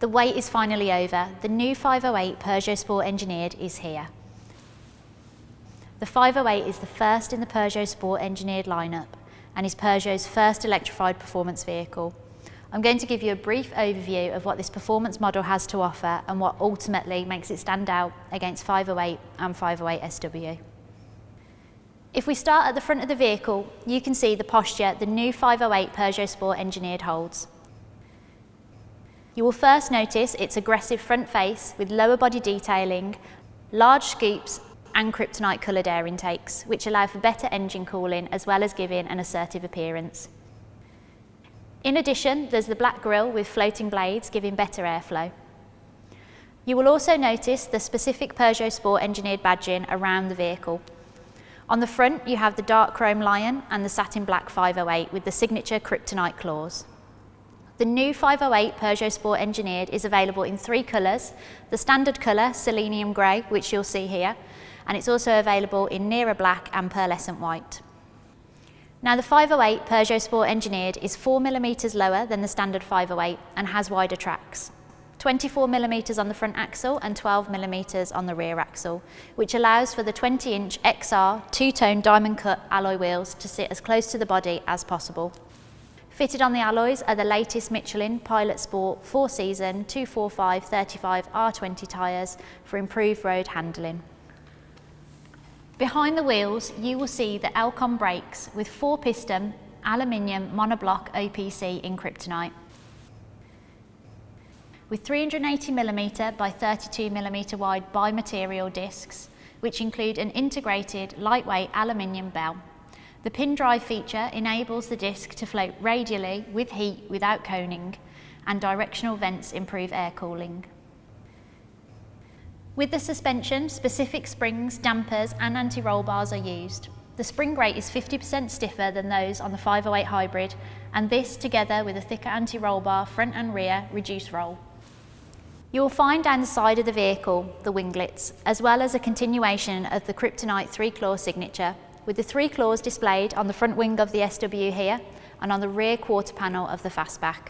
The wait is finally over. The new 508 Peugeot Sport Engineered is here. The 508 is the first in the Peugeot Sport Engineered lineup and is Peugeot's first electrified performance vehicle. I'm going to give you a brief overview of what this performance model has to offer and what ultimately makes it stand out against 508 and 508 SW. If we start at the front of the vehicle, you can see the posture the new 508 Peugeot Sport Engineered holds. You will first notice its aggressive front face with lower body detailing, large scoops and kryptonite coloured air intakes, which allow for better engine cooling as well as giving an assertive appearance. In addition, there's the black grille with floating blades giving better airflow. You will also notice the specific Peugeot Sport Engineered badging around the vehicle. On the front, you have the dark chrome lion and the satin black 508 with the signature kryptonite claws. The new 508 Peugeot Sport Engineered is available in 3 colours, the standard colour, selenium grey, which you'll see here, and it's also available in nearer black and pearlescent white. Now the 508 Peugeot Sport Engineered is 4mm lower than the standard 508 and has wider tracks. 24mm on the front axle and 12mm on the rear axle, which allows for the 20-inch XR two-tone diamond cut alloy wheels to sit as close to the body as possible. Fitted on the alloys are the latest Michelin Pilot Sport 4-season 245/35 R20 tyres for improved road handling. Behind the wheels, you will see the Elcon brakes with 4-piston aluminium monoblock OPC in kryptonite. With 380mm by 32mm wide bi-material discs, which include an integrated lightweight aluminium bell. The pin drive feature enables the disc to float radially with heat without coning, and directional vents improve air cooling. With the suspension, specific springs, dampers and anti-roll bars are used. The spring rate is 50% stiffer than those on the 508 hybrid, and this, together with a thicker anti-roll bar front and rear, reduce roll. You will find down the side of the vehicle the winglets, as well as a continuation of the kryptonite 3-claw signature, with the 3 claws displayed on the front wing of the SW here and on the rear quarter panel of the fastback.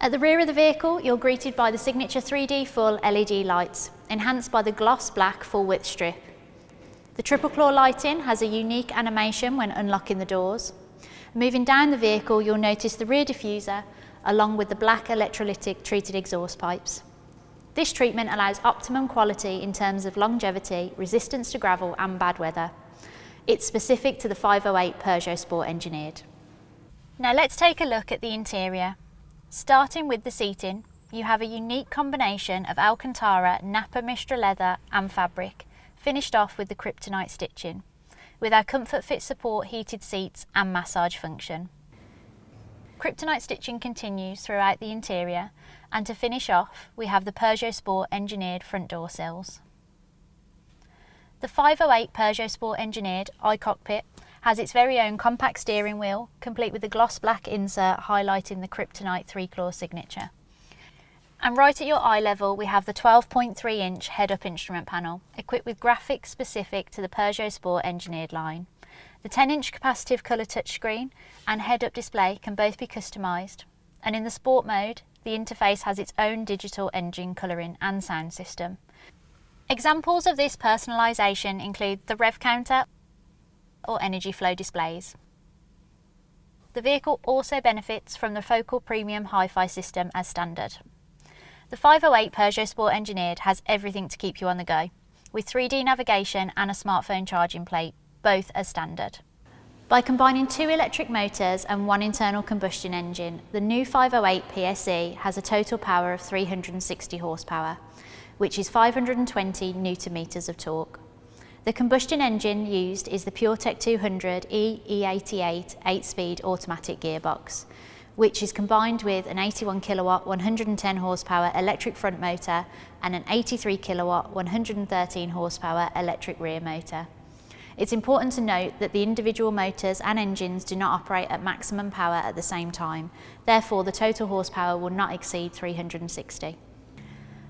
At the rear of the vehicle, you're greeted by the signature 3D full LED lights, enhanced by the gloss black full width strip. The triple claw lighting has a unique animation when unlocking the doors. Moving down the vehicle, you'll notice the rear diffuser along with the black electrolytic treated exhaust pipes. This treatment allows optimum quality in terms of longevity, resistance to gravel and bad weather. It's specific to the 508 Peugeot Sport Engineered. Now let's take a look at the interior. Starting with the seating, you have a unique combination of Alcantara, Napa Mistra leather and fabric, finished off with the kryptonite stitching, with our Comfort Fit Support heated seats and massage function. Kryptonite stitching continues throughout the interior, and to finish off, we have the Peugeot Sport Engineered front door sills. The 508 Peugeot Sport Engineered iCockpit has its very own compact steering wheel, complete with the gloss black insert highlighting the kryptonite 3-claw signature. And right at your eye level, we have the 12.3-inch head-up instrument panel, equipped with graphics specific to the Peugeot Sport Engineered line. The 10-inch capacitive colour touchscreen and head-up display can both be customised, and in the Sport mode, the interface has its own digital engine colouring and sound system. Examples of this personalisation include the rev counter or energy flow displays. The vehicle also benefits from the Focal Premium Hi-Fi system as standard. The 508 Peugeot Sport Engineered has everything to keep you on the go, with 3D navigation and a smartphone charging plate, both as standard. By combining 2 electric motors and 1 internal combustion engine, the new 508 PSE has a total power of 360 horsepower, which is 520 Nm of torque. The combustion engine used is the PureTech 200 E88 8-speed automatic gearbox, which is combined with an 81 kilowatt 110 horsepower electric front motor and an 83 kilowatt 113 horsepower electric rear motor. It's important to note that the individual motors and engines do not operate at maximum power at the same time, therefore the total horsepower will not exceed 360.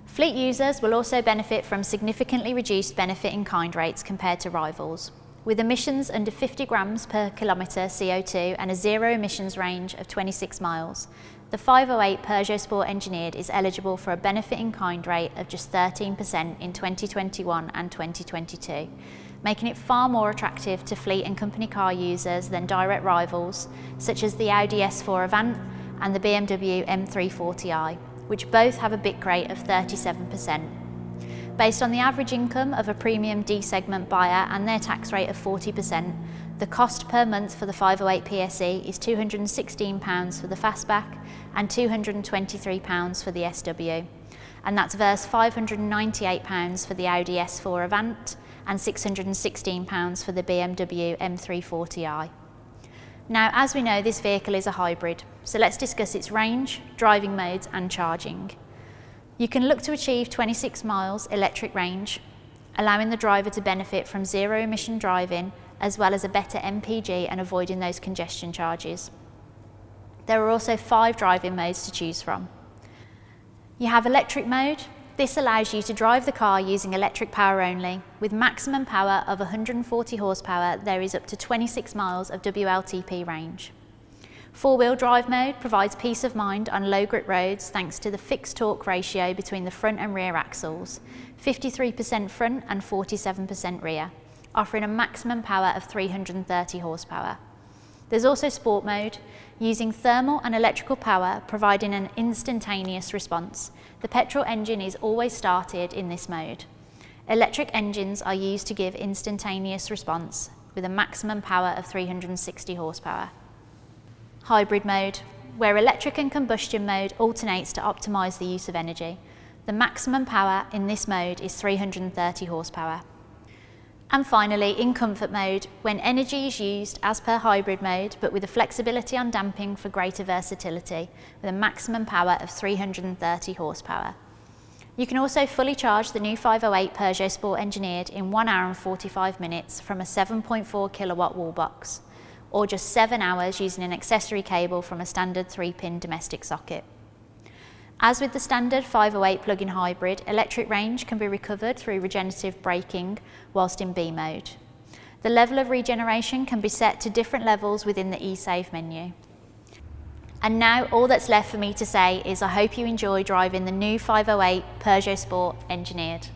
Fleet users will also benefit from significantly reduced benefit in kind rates compared to rivals. With emissions under 50 grams per kilometre CO2 and a zero emissions range of 26 miles, The 508 Peugeot Sport Engineered is eligible for a benefit in kind rate of just 13% in 2021 and 2022, making it far more attractive to fleet and company car users than direct rivals such as the Audi S4 Avant and the BMW M340i, which both have a BIC rate of 37%. Based on the average income of a premium D-segment buyer and their tax rate of 40%, the cost per month for the 508 PSE is £216 for the fastback and £223 for the SW, and that's versus £598 for the Audi S4 Avant and £616 for the BMW M340i. Now, as we know, this vehicle is a hybrid, so let's discuss its range, driving modes and charging. You can look to achieve 26 miles electric range, allowing the driver to benefit from zero emission driving as well as a better MPG and avoiding those congestion charges. There are also 5 driving modes to choose from. You have electric mode. This allows you to drive the car using electric power only. With maximum power of 140 horsepower, there is up to 26 miles of WLTP range. 4-wheel drive mode provides peace of mind on low grip roads thanks to the fixed torque ratio between the front and rear axles, 53% front and 47% rear, offering a maximum power of 330 horsepower. There's also sport mode, using thermal and electrical power providing an instantaneous response. The petrol engine is always started in this mode. Electric engines are used to give instantaneous response with a maximum power of 360 horsepower. Hybrid mode, where electric and combustion mode alternates to optimise the use of energy. The maximum power in this mode is 330 horsepower. And finally, in comfort mode, when energy is used as per hybrid mode, but with a flexibility on damping for greater versatility, with a maximum power of 330 horsepower. You can also fully charge the new 508 Peugeot Sport Engineered in 1 hour and 45 minutes from a 7.4 kilowatt wall box, or just 7 hours using an accessory cable from a standard 3-pin domestic socket. As with the standard 508 plug-in hybrid, electric range can be recovered through regenerative braking whilst in B mode. The level of regeneration can be set to different levels within the eSave menu. And now all that's left for me to say is I hope you enjoy driving the new 508 Peugeot Sport Engineered.